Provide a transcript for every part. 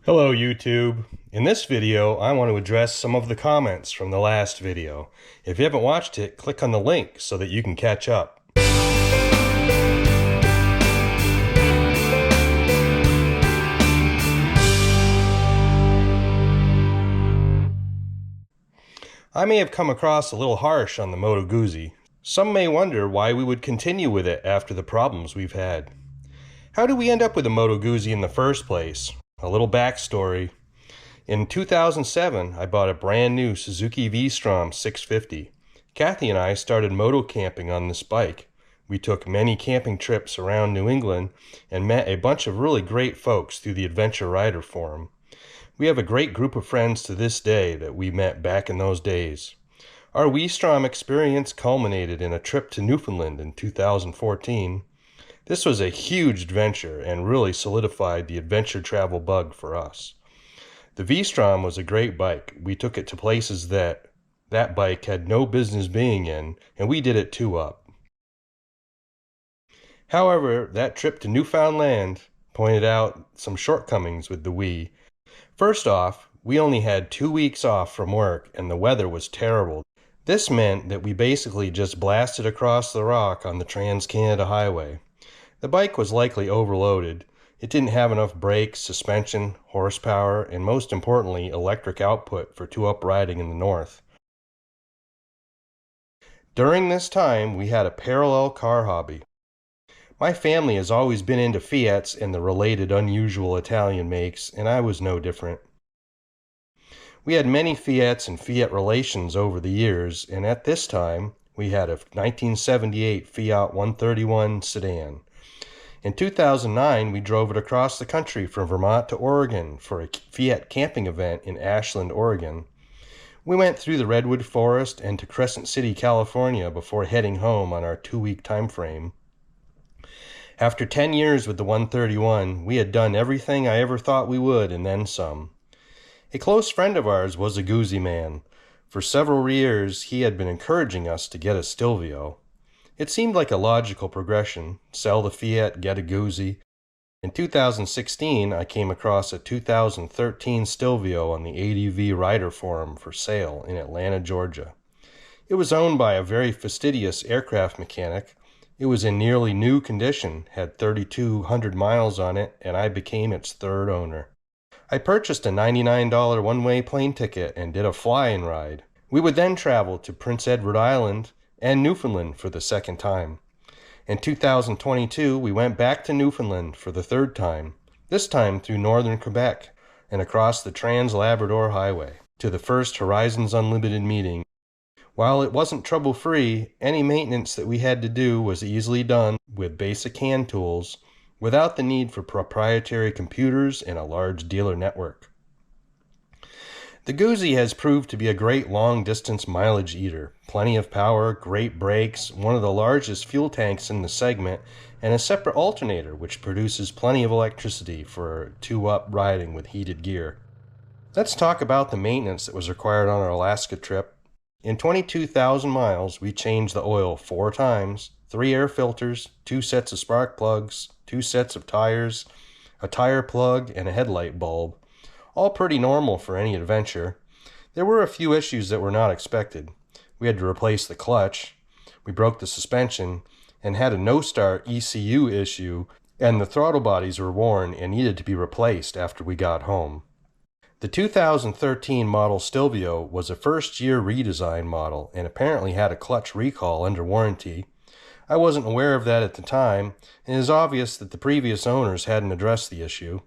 Hello YouTube. In this video, I want to address some of the comments from the last video. If you haven't watched it, click on the link so that you can catch up. I may have come across a little harsh on the Moto Guzzi. Some may wonder why we would continue with it after the problems we've had. How did we end up with the Moto Guzzi in the first place? A little backstory. In 2007, I bought a brand new Suzuki V-Strom 650. Kathy and I started moto camping on this bike. We took many camping trips around New England and met a bunch of really great folks through the Adventure Rider forum. We have a great group of friends to this day that we met back in those days. Our V-Strom experience culminated in a trip to Newfoundland in 2014. This was a huge adventure and really solidified the adventure travel bug for us. The V-Strom was a great bike. We took it to places that bike had no business being in, and we did it 2-up. However, that trip to Newfoundland pointed out some shortcomings with the Wii. First off, we only had 2 weeks off from work and the weather was terrible. This meant that we basically just blasted across the rock on the Trans-Canada Highway. The bike was likely overloaded. It didn't have enough brakes, suspension, horsepower, and most importantly, electric output for 2-up riding in the north. During this time, we had a parallel car hobby. My family has always been into Fiats and the related unusual Italian makes, and I was no different. We had many Fiats and Fiat relations over the years, and at this time, we had a 1978 Fiat 131 sedan. In 2009, we drove it across the country from Vermont to Oregon for a Fiat camping event in Ashland, Oregon. We went through the Redwood Forest and to Crescent City, California before heading home on our 2-week time frame. After 10 years with the 131, we had done everything I ever thought we would and then some. A close friend of ours was a Guzzi man. For several years, he had been encouraging us to get a Stelvio. It seemed like a logical progression. Sell the Fiat, get a Guzzi. In 2016, I came across a 2013 Stelvio on the ADV Rider Forum for sale in Atlanta, Georgia. It was owned by a very fastidious aircraft mechanic. It was in nearly new condition, had 3,200 miles on it, and I became its third owner. I purchased a $99 one-way plane ticket and did a fly-in ride. We would then travel to Prince Edward Island and Newfoundland for the second time. In 2022, we went back to Newfoundland for the third time, this time through northern Quebec and across the Trans-Labrador Highway to the first Horizons Unlimited meeting. While it wasn't trouble-free, any maintenance that we had to do was easily done with basic hand tools without the need for proprietary computers and a large dealer network. The Guzzi has proved to be a great long-distance mileage eater. Plenty of power, great brakes, one of the largest fuel tanks in the segment, and a separate alternator which produces plenty of electricity for 2-up riding with heated gear. Let's talk about the maintenance that was required on our Alaska trip. In 22,000 miles, we changed the oil 4 times, 3 air filters, 2 sets of spark plugs, 2 sets of tires, a tire plug, and a headlight bulb. All pretty normal for any adventure. There were a few issues that were not expected. We had to replace the clutch, we broke the suspension, and had a no-start ECU issue, and the throttle bodies were worn and needed to be replaced after we got home. The 2013 model Stelvio was a first-year redesign model and apparently had a clutch recall under warranty. I wasn't aware of that at the time, and it is obvious that the previous owners hadn't addressed the issue.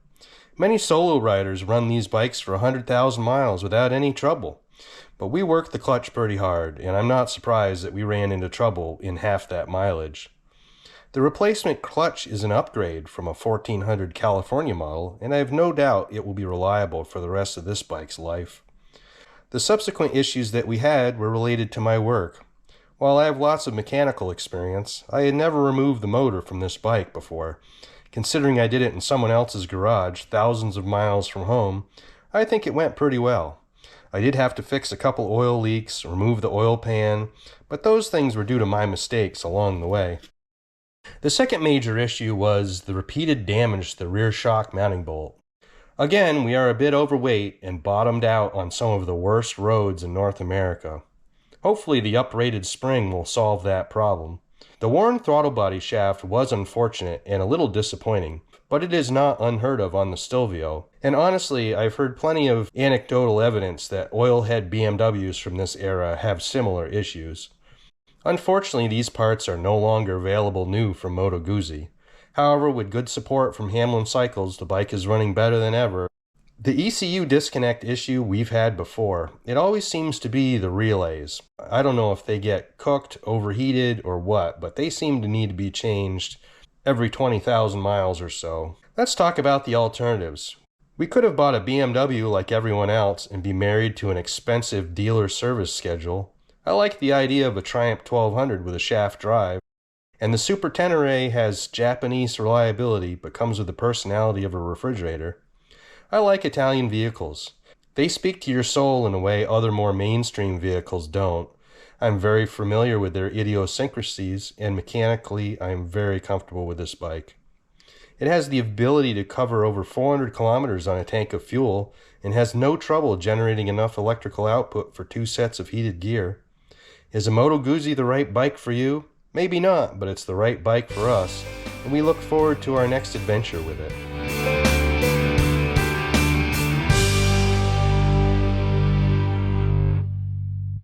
Many solo riders run these bikes for 100,000 miles without any trouble, but we worked the clutch pretty hard, and I'm not surprised that we ran into trouble in half that mileage. The replacement clutch is an upgrade from a 1400 California model, and I have no doubt it will be reliable for the rest of this bike's life. The subsequent issues that we had were related to my work. While I have lots of mechanical experience, I had never removed the motor from this bike before. Considering I did it in someone else's garage, thousands of miles from home, I think it went pretty well. I did have to fix a couple oil leaks, remove the oil pan, but those things were due to my mistakes along the way. The second major issue was the repeated damage to the rear shock mounting bolt. Again, we are a bit overweight and bottomed out on some of the worst roads in North America. Hopefully the uprated spring will solve that problem. The worn throttle body shaft was unfortunate and a little disappointing, but it is not unheard of on the Stelvio. And honestly, I've heard plenty of anecdotal evidence that oil-head BMWs from this era have similar issues. Unfortunately, these parts are no longer available new from Moto Guzzi. However, with good support from Hamlin Cycles, the bike is running better than ever. The ECU disconnect issue we've had before. It always seems to be the relays. I don't know if they get cooked, overheated, or what, but they seem to need to be changed every 20,000 miles or so. Let's talk about the alternatives. We could have bought a BMW like everyone else and be married to an expensive dealer service schedule. I like the idea of a Triumph 1200 with a shaft drive. And the Super Tenere has Japanese reliability but comes with the personality of a refrigerator. I like Italian vehicles. They speak to your soul in a way other more mainstream vehicles don't. I'm very familiar with their idiosyncrasies, and mechanically I am very comfortable with this bike. It has the ability to cover over 400 kilometers on a tank of fuel and has no trouble generating enough electrical output for 2 sets of heated gear. Is a Moto Guzzi the right bike for you? Maybe not, but it's the right bike for us, and we look forward to our next adventure with it.